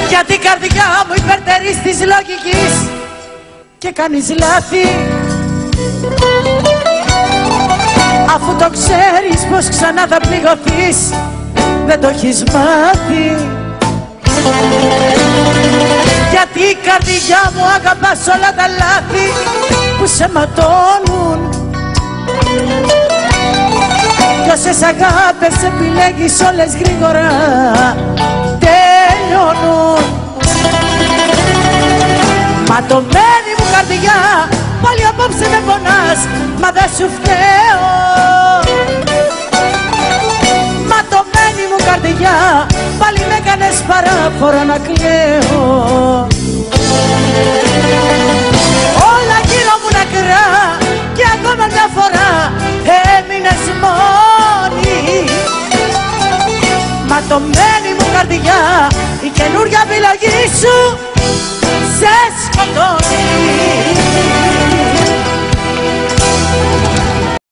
Γιατί η καρδιά μου υπερτερείς της λογικής και κάνεις λάθη, αφού το ξέρεις πως ξανά θα πληγωθείς, δεν το έχεις μάθει. Γιατί η καρδιά μου αγαπάς όλα τα λάθη που σε ματώνουν, κι όσες αγάπες επιλέγεις όλες γρήγορα τελειώνουν. Ματωμένη μου καρδιά, πάλι απόψε με πονάς, μα δεν σου φταίω. Ματωμένη μου καρδιά, πάλι με έκανες παράφορα να κλαίω. Όλα γύρω μου νεκρά και ακόμα μια φορά έμεινες μόνη. Ματωμένη μου καρδιά, η καινούρια επιλογή σου σε σκοτώνει.